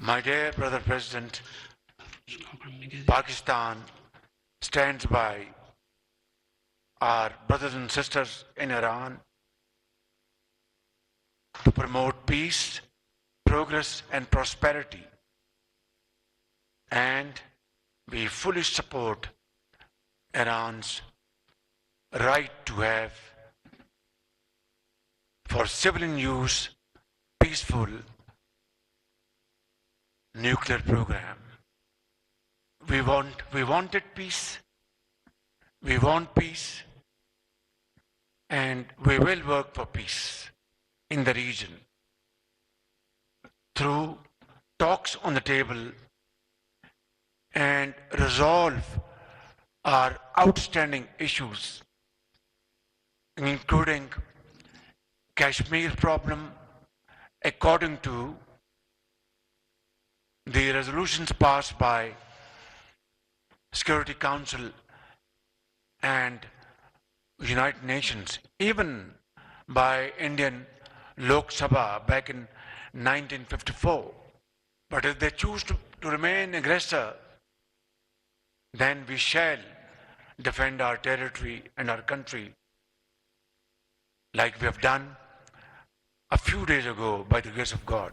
My dear brother President, Pakistan stands by our brothers and sisters in Iran to promote peace, progress and prosperity, and we fully support Iran's right to have for civilian use peaceful nuclear program. We wanted peace. We want peace, and we will work for peace in the region through talks on the table and resolve our outstanding issues, including Kashmir problem according to the resolutions passed by Security Council and United Nations, even by Indian Lok Sabha back in 1954. But if they choose to remain aggressor, then we shall defend our territory and our country like we have done a few days ago by the grace of God.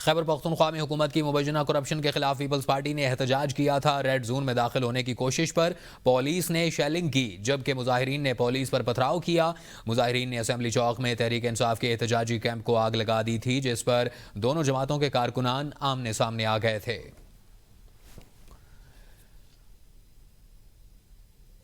Khyber Pakhtunkhwa میں حکومت کی مبینہ corruption کے خلاف Peoples party نے احتجاج کیا تھا۔ ریڈ زون میں داخل ہونے کی کوشش پر پولیس نے شیلنگ کی، جبکہ مظاہرین نے پولیس پر پتھراؤ کیا۔ مظاہرین نے اسمبلی چوک میں تحریک انصاف کے احتجاجی کیمپ کو آگ لگا دی تھی، جس پر دونوں جماعتوں کے کارکنان آمنے سامنے آ گئے تھے۔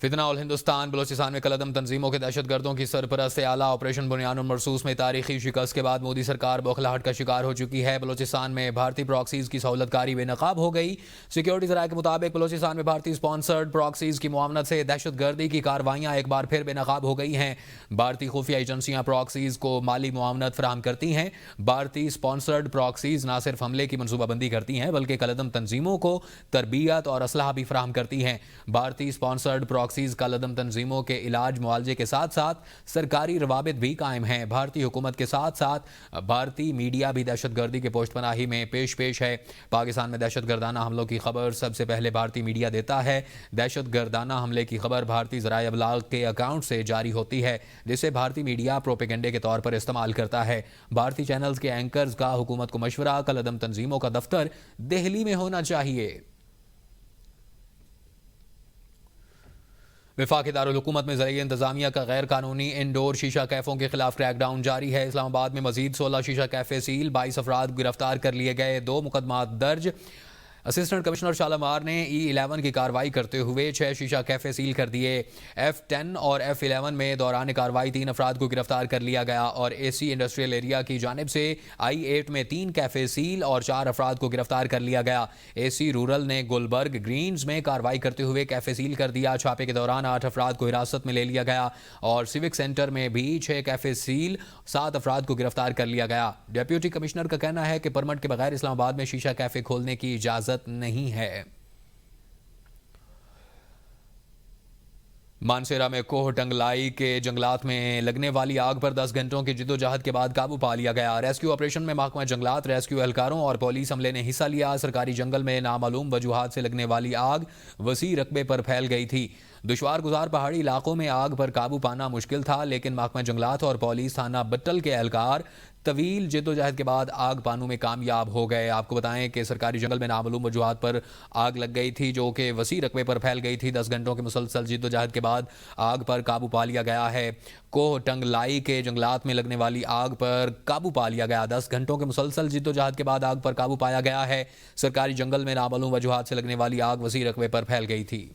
فتنہ الہندوستان بلوچستان میں کالعدم تنظیموں کے دہشت گردوں کی سرپرست اعلیٰ آپریشن بنیان المرصوص میں تاریخی شکست کے بعد مودی سرکار بوکھلاہٹ کا شکار ہو چکی ہے۔ بلوچستان میں بھارتی پراکسیز کی سہولت کاری بے نقاب ہو گئی۔ سیکیورٹی ذرائع کے مطابق بلوچستان میں بھارتی سپانسرڈ پراکسیز کی معاونت سے دہشت گردی کی کارروائیاں ایک بار پھر بے نقاب ہو گئی ہیں۔ بھارتی خفیہ ایجنسیاں پراکسیز کو مالی معاونت فراہم کرتی ہیں۔ بھارتی سپانسرڈ پراکسیز نہ صرف حملے کی منصوبہ بندی کرتی ہیں بلکہ کالعدم تنظیموں کو تربیت اور اسلحہ بھی فراہم کرتی ہیں۔ بھارتی سپانسرڈ پراکسیز کالعدم تنظیموں کے علاج معالجے کے ساتھ ساتھ سرکاری روابط بھی قائم ہیں۔ بھارتی حکومت کے ساتھ ساتھ بھارتی میڈیا بھی دہشت گردی کے پشت پناہی میں پیش ہے۔ پاکستان میں دہشت گردانہ حملوں کی خبر سب سے پہلے بھارتی میڈیا دیتا ہے۔ دہشت گردانہ حملے کی خبر بھارتی ذرائع ابلاغ کے اکاؤنٹ سے جاری ہوتی ہے، جسے بھارتی میڈیا پروپیگنڈے کے طور پر استعمال کرتا ہے۔ بھارتی چینلز کے اینکرز کا حکومت کو مشورہ: کالعدم تنظیموں کا دفتر دہلی میں ہونا چاہیے۔ وفاقی دارالحکومت میں زرعی انتظامیہ کا غیر قانونی انڈور شیشہ کیفوں کے خلاف کریک ڈاؤن جاری ہے۔ اسلام آباد میں مزید 16 شیشہ کیفے سیل، 22 افراد گرفتار کر لیے گئے، 2 مقدمات درج۔ اسسٹنٹ کمشنر شالمار نے E11 کی کارروائی کرتے ہوئے 6 شیشہ کیفے سیل کر دیے۔ F10 اور F11 میں دوران کارروائی 3 افراد کو گرفتار کر لیا گیا اور AC انڈسٹریل ایریا کی جانب سے I8 میں 3 کیفے سیل اور 4 افراد کو گرفتار کر لیا گیا۔ AC رورل نے گلبرگ گرینز میں کارروائی کرتے ہوئے کیفے سیل کر دیا۔ چھاپے کے دوران 8 افراد کو حراست میں لے لیا گیا اور سیوک سینٹر میں بھی 6 کیفے سیل، 7 افراد کو گرفتار کر لیا گیا۔ ڈپٹی کمشنر کا کہنا ہے کہ پرمٹ کے بغیر اسلام آباد میں شیشہ کیفے کھولنے کی اجازت نہیں ہے۔ مانسیرا میں کوہ ٹنگلائی کے جنگلات میں لگنے والی آگ پر 10 گھنٹوں کی جدوجہد کے بعد قابو پا لیا گیا۔ ریسکیو آپریشن میں محکمہ جنگلات، ریسکیو اہلکاروں اور پولیس عملے نے حصہ لیا۔ سرکاری جنگل میں نامعلوم وجوہات سے لگنے والی آگ وسیع رقبے پر پھیل گئی تھی۔ دشوار گزار پہاڑی علاقوں میں آگ پر قابو پانا مشکل تھا، لیکن محکمہ جنگلات اور پولیس تھانہ بٹل کے اہلکار طویل جدوجہد کے بعد آگ پانوں میں کامیاب ہو گئے۔ آپ کو بتائیں کہ سرکاری جنگل میں نامعلوم وجوہات پر آگ لگ گئی تھی، جو کہ وسیع رقبے پر پھیل گئی تھی۔ 10 گھنٹوں کے مسلسل جدوجہد کے بعد آگ پر قابو پا لیا گیا ہے۔ کوہ ٹنگلائی کے جنگلات میں لگنے والی آگ پر قابو پا لیا گیا۔ 10 گھنٹوں کے مسلسل جدوجہد کے بعد آگ پر قابو پایا گیا ہے۔ سرکاری جنگل میں نامعلوم وجوہات سے لگنے والی آگ وسیع رقبے پر پھیل گئی تھی۔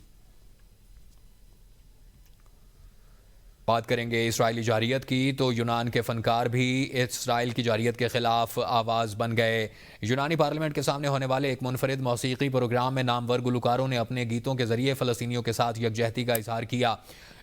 بات کریں گے اسرائیلی جارحیت کی، تو یونان کے فنکار بھی اسرائیل کی جارحیت کے خلاف آواز بن گئے۔ یونانی پارلیمنٹ کے سامنے ہونے والے ایک منفرد موسیقی پروگرام میں نامور گلوکاروں نے اپنے گیتوں کے ذریعے فلسطینیوں کے ساتھ یکجہتی کا اظہار کیا۔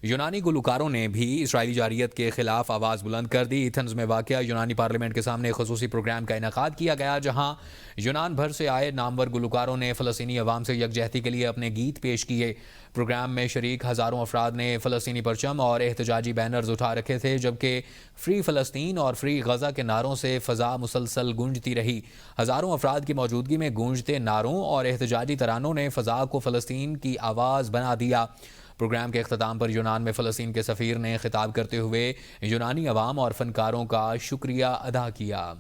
یونانی گلوکاروں نے بھی اسرائیلی جارحیت کے خلاف آواز بلند کر دی۔ ایتھنز میں واقع یونانی پارلیمنٹ کے سامنے خصوصی پروگرام کا انعقاد کیا گیا، جہاں یونان بھر سے آئے نامور گلوکاروں نے فلسطینی عوام سے یکجہتی کے لیے اپنے گیت پیش کیے۔ پروگرام میں شریک ہزاروں افراد نے فلسطینی پرچم اور احتجاجی بینرز اٹھا رکھے تھے، جبکہ فری فلسطین اور فری غزہ کے نعروں سے فضا مسلسل گونجتی رہی۔ ہزاروں افراد کی موجودگی میں گونجتے نعروں اور احتجاجی ترانوں نے فضا کو فلسطین کی آواز بنا دیا۔ پروگرام کے اختتام پر یونان میں فلسطین کے سفیر نے خطاب کرتے ہوئے یونانی عوام اور فنکاروں کا شکریہ ادا کیا۔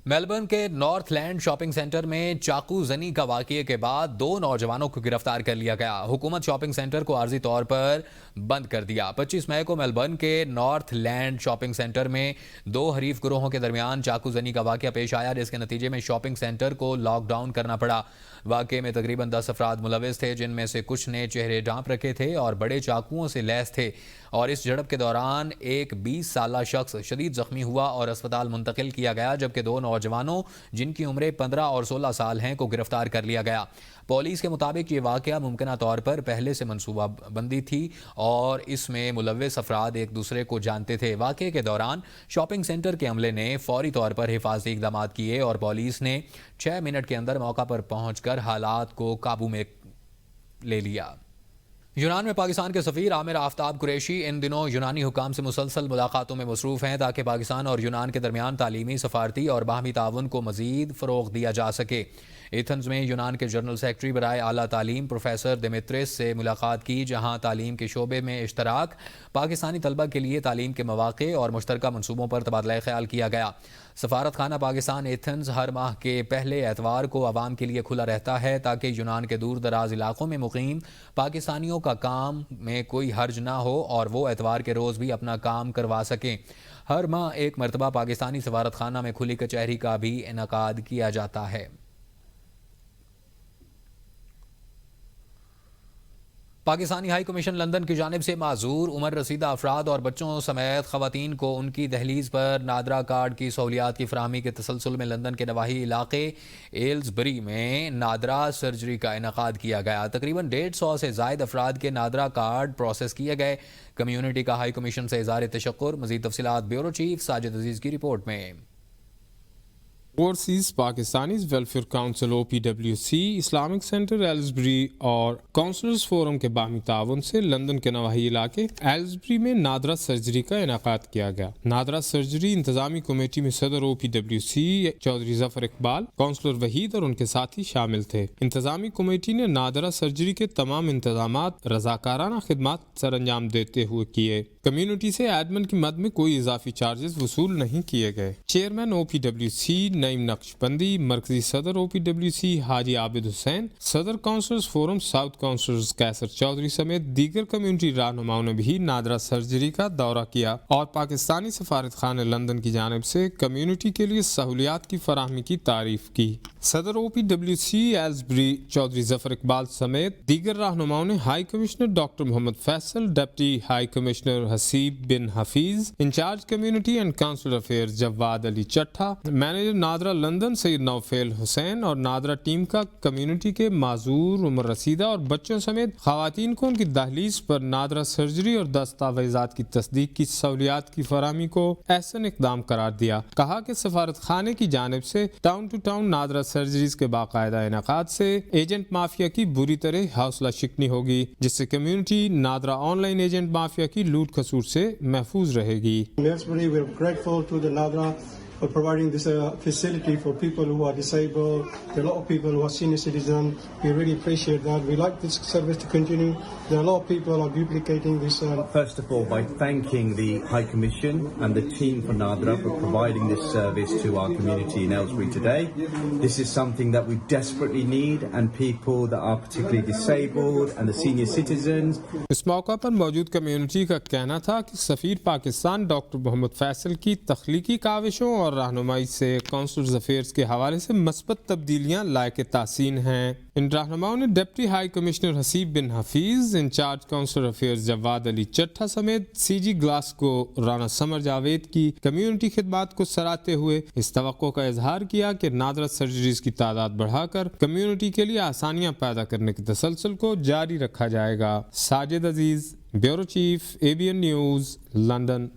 میلبرن کے نارتھ لینڈ شاپنگ سینٹر میں چاقو زنی کا واقعے کے بعد 2 نوجوانوں کو گرفتار کر لیا گیا۔ حکومت شاپنگ سینٹر کو عارضی طور پر بند کر دیا۔ 25 مئی کو میلبرن کے نارتھ لینڈ شاپنگ سینٹر میں 2 حریف گروہوں کے درمیان چاقو زنی کا واقعہ پیش آیا، جس کے نتیجے میں شاپنگ سینٹر کو لاک ڈاؤن کرنا پڑا۔ واقعے میں تقریباً 10 افراد ملوث تھے، جن میں سے کچھ نے چہرے ڈھانپ رکھے تھے اور بڑے چاقوؤں سے لیس تھے، اور اس جھڑپ کے دوران ایک 20 سالہ شخص شدید زخمی ہوا اور اسپتال منتقل کیا گیا، جبکہ 2 نوجوانوں جن کی عمریں 15 اور 16 سال ہیں کو گرفتار کر لیا گیا۔ پولیس کے مطابق یہ واقعہ ممکنہ طور پر پہلے سے منصوبہ بندی تھی اور اس میں ملوث افراد ایک دوسرے کو جانتے تھے۔ واقعے کے دوران شاپنگ سینٹر کے عملے نے فوری طور پر حفاظتی اقدامات کیے اور پولیس نے 6 منٹ کے اندر موقع پر پہنچ کر حالات کو قابو میں لے لیا۔ یونان میں پاکستان کے سفیر عامر آفتاب قریشی ان دنوں یونانی حکام سے مسلسل ملاقاتوں میں مصروف ہیں، تاکہ پاکستان اور یونان کے درمیان تعلیمی، سفارتی اور باہمی تعاون کو مزید فروغ دیا جا سکے۔ ایتھنز میں یونان کے جنرل سیکرٹری برائے اعلیٰ تعلیم پروفیسر دیمیترس سے ملاقات کی، جہاں تعلیم کے شعبے میں اشتراک، پاکستانی طلبہ کے لیے تعلیم کے مواقع اور مشترکہ منصوبوں پر تبادلہ خیال کیا گیا۔ سفارت خانہ پاکستان ایتھنز ہر ماہ کے پہلے اتوار کو عوام کے لیے کھلا رہتا ہے تاکہ یونان کے دور دراز علاقوں میں مقیم پاکستانیوں کا کام میں کوئی حرج نہ ہو اور وہ اتوار کے روز بھی اپنا کام کروا سکیں۔ ہر ماہ ایک مرتبہ پاکستانی سفارت خانہ میں کھلی کچہری کا بھی انعقاد کیا جاتا ہے۔ پاکستانی ہائی کمیشن لندن کی جانب سے معذور عمر رسیدہ افراد اور بچوں سمیت خواتین کو ان کی دہلیز پر نادرا کارڈ کی سہولیات کی فراہمی کے تسلسل میں لندن کے نواحی علاقے ایلزبری میں نادرا سرجری کا انعقاد کیا گیا۔ تقریباً 150 سے زائد افراد کے نادرا کارڈ پروسیس کیے گئے۔ کمیونٹی کا ہائی کمیشن سے اظہار تشکر۔ مزید تفصیلات بیورو چیف ساجد عزیز کی رپورٹ میں۔ Overseas Pakistanis welfare council OPWC، Islamic centre Aylesbury اور کونسلرز فورم کے باہمی تعاون سے لندن کے نواحی علاقے ایلزبری میں نادرا سرجری کا انعقاد کیا گیا۔ نادرا سرجری انتظامی کمیٹی میں صدر OPWC چودھری ظفر اقبال، کونسلر وحید اور ان کے ساتھی شامل تھے۔ انتظامی کمیٹی نے نادرا سرجری کے تمام انتظامات رضاکارانہ خدمات سر انجام دیتے ہوئے کیے۔ کمیونٹی سے ایڈمن کی مد میں کوئی اضافی چارجز وصول نہیں کیے گئے۔ چیئرمین OPWC نعیم نقش بندی، مرکزی صدر OPWC حاجی عابد حسین، صدر کونسلرز فورم ساؤتھ کونسلرز کیسر چودھری سمیت دیگر کمیونٹی رہنماؤں نے بھی نادرا سرجری کا دورہ کیا اور پاکستانی سفارت خانہ لندن کی جانب سے کمیونٹی کے لیے سہولیات کی فراہمی کی تعریف کی۔ صدر OPWC ایلزبری چودھری ظفر اقبال سمیت دیگر رہنماؤں نے high commissioner doctor Muhammad Faisal, deputy high commissioner Haseeb bin Hafeez, incharge community and councillor affairs Jawad Ali Chattha, manager NADRA London Syed Nofil Hussain اور نادرا ٹیم کا کمیونٹی کے معذور عمر رسیدہ اور بچوں سمیت خواتین کو ان کی دہلیز پر نادرا سرجری اور دستاویزات کی تصدیق کی سہولیات کی فراہمی کو احسن اقدام قرار دیا۔ کہا کہ سفارت خانے کی جانب سے town to town NADRA surgeries کے باقاعدہ انعقاد سے ایجنٹ مافیا کی بری طرح حوصلہ شکنی ہوگی، جس سے community NADRA on line agent mafia کی لوٹ کھسوٹ سے محفوظ رہے گی۔ for providing this facility for people who are disabled. There are a lot of people who are senior citizens. We really appreciate that. We like this service to continue. There are a lot of people who are duplicating this. First of all, by thanking the High Commission and the team for NADRA for providing this service to our community in Aylesbury today. This is something that we desperately need, and people that are particularly disabled and the senior citizens. اس موقع پر موجود community کا کہنا تھا کہ سفیر Pakistan doctor Muhammad Faisal کی تخلیقی کاوشوں اور رہنمائی سے کونسلرز افیئرز کے حوالے سے مثبت تبدیلیاں لائق تحسین ہیں۔ ان رہنماؤں نے deputy high commissioner Haseeb bin Hafeez, incharge counsellor affairs Jawad Ali چٹھا سمیت CG گلاسکو رانا سمر جاوید کی کمیونٹی خدمات کو سراہتے ہوئے اس توقع کا اظہار کیا کہ نادرا سرجریز کی تعداد بڑھا کر کمیونٹی کے لیے آسانیاں پیدا کرنے کے تسلسل کو جاری رکھا جائے گا۔ Sajid Aziz, bureau chief, ABN news, London.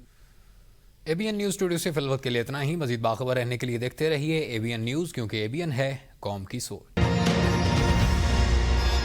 ABN news studio سے فی الوقت کے لیے اتنا ہی۔ مزید باخبر رہنے کے لیے دیکھتے رہیے ABN نیوز، کیونکہ ABN ہے قوم کی سوچ۔